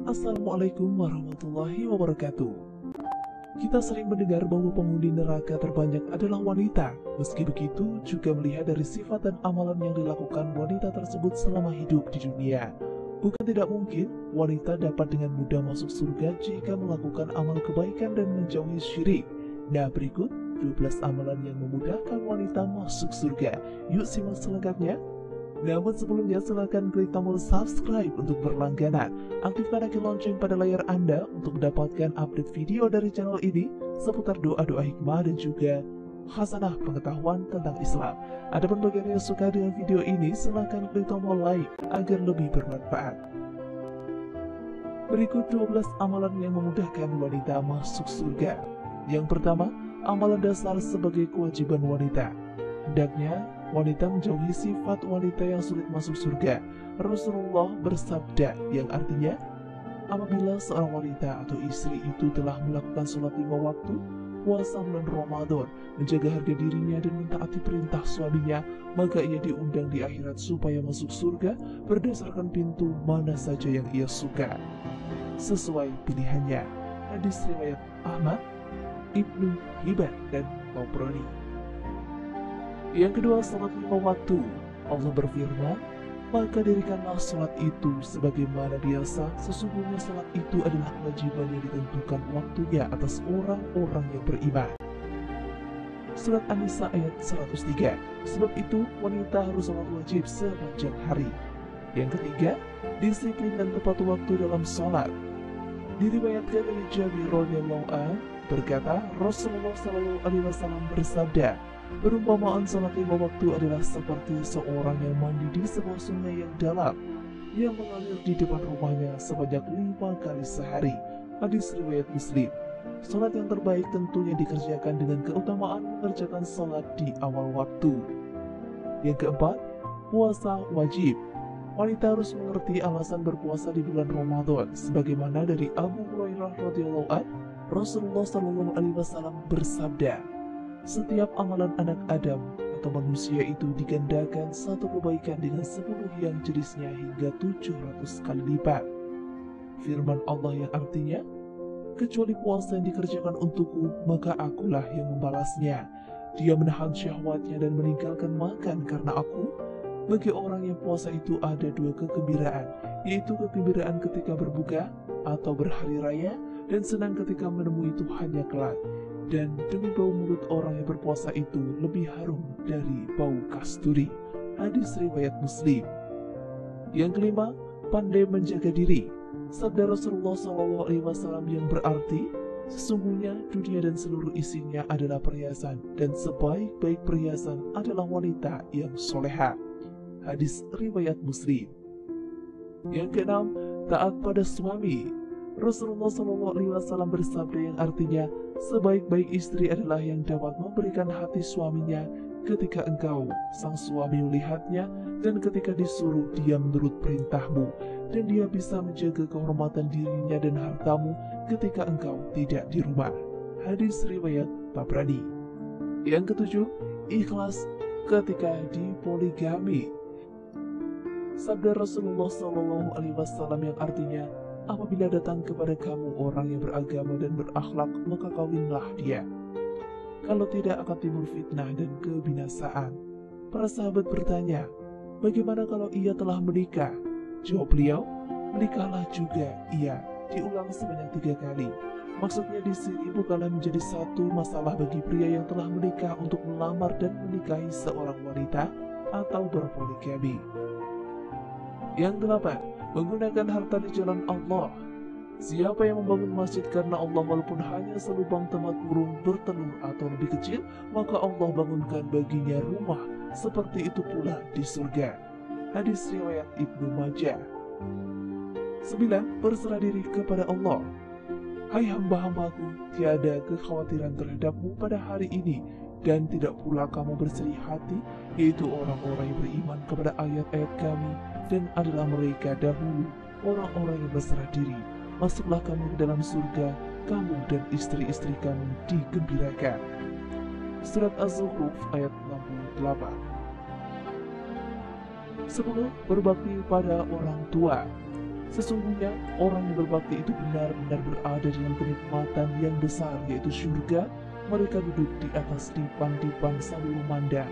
Assalamualaikum warahmatullahi wabarakatuh. Kita sering mendengar bahwa penghuni neraka terbanyak adalah wanita. Meski begitu, juga melihat dari sifat dan amalan yang dilakukan wanita tersebut selama hidup di dunia. Bukan tidak mungkin, wanita dapat dengan mudah masuk surga jika melakukan amal kebaikan dan menjauhi syirik. Nah, berikut 12 amalan yang memudahkan wanita masuk surga. Yuk simak selengkapnya. Namun sebelumnya silahkan klik tombol subscribe untuk berlangganan. Aktifkan icon lonceng pada layar Anda untuk mendapatkan update video dari channel ini seputar doa-doa hikmah dan juga khasanah pengetahuan tentang Islam. Adapun bagi yang suka dengan video ini, silahkan klik tombol like agar lebih bermanfaat. Berikut 12 amalan yang memudahkan wanita masuk surga. Yang pertama, amalan dasar sebagai kewajiban wanita. Hendaknya wanita menjauhi sifat wanita yang sulit masuk surga. Rasulullah bersabda, yang artinya, apabila seorang wanita atau istri itu telah melakukan sholat 5 waktu, puasa bulan Ramadan, menjaga harga dirinya dan mentaati perintah suaminya, maka ia diundang di akhirat supaya masuk surga berdasarkan pintu mana saja yang ia suka, sesuai pilihannya. Hadis riwayat Ahmad, Ibnu Hibban, dan Tabrani. Yang kedua, salat 5 waktu. Allah berfirman, maka dirikanlah salat itu sebagaimana biasa. Sesungguhnya salat itu adalah kewajiban yang ditentukan waktunya atas orang-orang yang beriman. Surat An-Nisa ayat 103. Sebab itu wanita harus salat wajib sepanjang hari. Yang ketiga, disiplin dan tepat waktu dalam salat. Diriwayatkan dari Jabir radhiyallahu anhu berkata, Rasulullah SAW bersabda, perumpamaan salat 5 waktu adalah seperti seorang yang mandi di sebuah sungai yang dalam yang mengalir di depan rumahnya sebanyak 5 kali sehari. Hadis riwayat Muslim. Salat yang terbaik tentunya dikerjakan dengan keutamaan mengerjakan salat di awal waktu. Yang keempat, puasa wajib. Wanita harus mengerti alasan berpuasa di bulan Ramadan, sebagaimana dari Abu Hurairah radhiyallahu anhu, Rasulullah SAW bersabda, setiap amalan anak Adam atau manusia itu digandakan satu kebaikan dengan 10 yang jenisnya hingga 700 kali lipat. Firman Allah yang artinya, kecuali puasa yang dikerjakan untukku, maka akulah yang membalasnya. Dia menahan syahwatnya dan meninggalkan makan karena aku. Bagi orang yang puasa itu ada 2 kegembiraan, yaitu kegembiraan ketika berbuka atau berhari raya, dan senang ketika menemui Tuhannya kelak. Dan demi bau mulut orang yang berpuasa itu lebih harum dari bau kasturi. Hadis riwayat Muslim. Yang kelima, pandai menjaga diri. Sabda Rasulullah SAW yang berarti, sesungguhnya dunia dan seluruh isinya adalah perhiasan, dan sebaik-baik perhiasan adalah wanita yang soleha. Hadis riwayat Muslim. Yang keenam, taat pada suami. Rasulullah SAW bersabda yang artinya, sebaik-baik istri adalah yang dapat memberikan hati suaminya ketika engkau, sang suami, melihatnya, dan ketika disuruh dia menurut perintahmu, dan dia bisa menjaga kehormatan dirinya dan hartamu ketika engkau tidak di rumah. Hadis riwayat Tabrani. Yang ketujuh, ikhlas ketika dipoligami. Sabda Rasulullah SAW yang artinya, apabila datang kepada kamu orang yang beragama dan berakhlak, maka kawinlah dia. Kalau tidak akan timbul fitnah dan kebinasaan. Para sahabat bertanya, bagaimana kalau ia telah menikah? Jawab beliau, menikahlah juga ia. Diulang sebanyak 3 kali. Maksudnya di sini bukanlah menjadi satu masalah bagi pria yang telah menikah untuk melamar dan menikahi seorang wanita atau berpoligami. Yang 8, menggunakan harta di jalan Allah. Siapa yang membangun masjid karena Allah walaupun hanya selubang tempat burung bertelur atau lebih kecil, maka Allah bangunkan baginya rumah seperti itu pula di surga. Hadis riwayat Ibnu Majah. 9, berserah diri kepada Allah. Hai hamba-hambaku, tiada kekhawatiran terhadapmu pada hari ini, dan tidak pula kamu bersedih hati, yaitu orang-orang yang beriman kepada ayat-ayat kami, dan adalah mereka dahulu orang-orang yang berserah diri. Masuklah kamu ke dalam surga, kamu dan istri-istri kamu digembirakan. Surat Az-Zukhruf ayat 68. 10. Berbakti pada orang tua. Sesungguhnya orang yang berbakti itu benar-benar berada dalam kenikmatan yang besar, yaitu surga. Mereka duduk di atas dipan-dipan sambil memandang.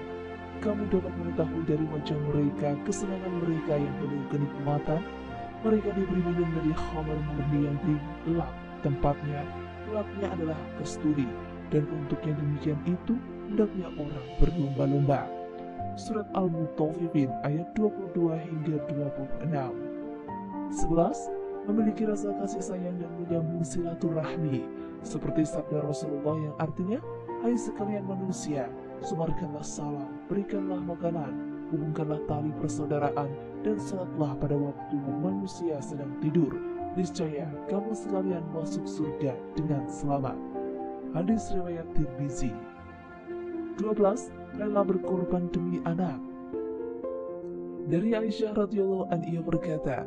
Kamu dapat mengetahui dari wajah mereka kesenangan mereka yang penuh kenikmatan. Mereka diberi minum dari khamar murni yang gelap. Tempatnya, gelapnya adalah kasturi, dan untuk yang demikian itu hendaknya orang berlomba-lomba. Surat Al-Mutaffifin ayat 22 hingga 26. 11. Memiliki rasa kasih sayang dan menyambung silaturahmi, seperti sabda Rasulullah yang artinya, hai sekalian manusia, sebarkanlah salam, berikanlah makanan, hubungkanlah tali persaudaraan, dan salatlah pada waktu manusia sedang tidur. Niscaya kamu sekalian masuk surga dengan selamat. Hadis riwayat Tirmizi. 12. Rela berkorban demi anak. Dari Aisyah radhiyallahu anha berkata,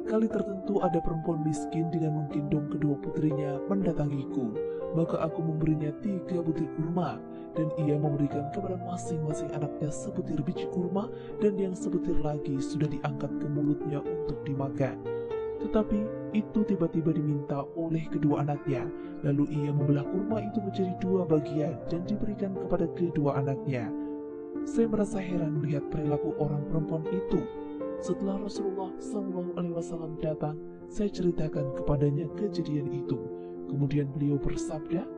kali tertentu ada perempuan miskin dengan menggendong kedua putrinya mendatangiku, maka aku memberinya 3 butir kurma, dan ia memberikan kepada masing-masing anaknya sebutir biji kurma, dan yang sebutir lagi sudah diangkat ke mulutnya untuk dimakan. Tetapi itu tiba-tiba diminta oleh kedua anaknya, lalu ia membelah kurma itu menjadi 2 bagian dan diberikan kepada kedua anaknya. Saya merasa heran melihat perilaku orang perempuan itu. Setelah Rasulullah SAW datang, saya ceritakan kepadanya kejadian itu. Kemudian beliau bersabda,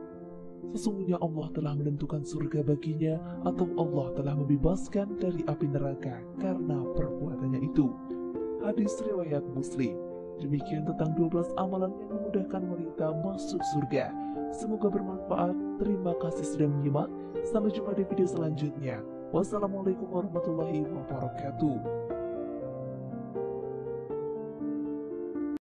sesungguhnya Allah telah menentukan surga baginya, atau Allah telah membebaskan dari api neraka karena perbuatannya itu. Hadis riwayat Muslim. Demikian tentang 12 amalan yang memudahkan wanita masuk surga. Semoga bermanfaat. Terima kasih sudah menyimak. Sampai jumpa di video selanjutnya. Wassalamualaikum warahmatullahi wabarakatuh.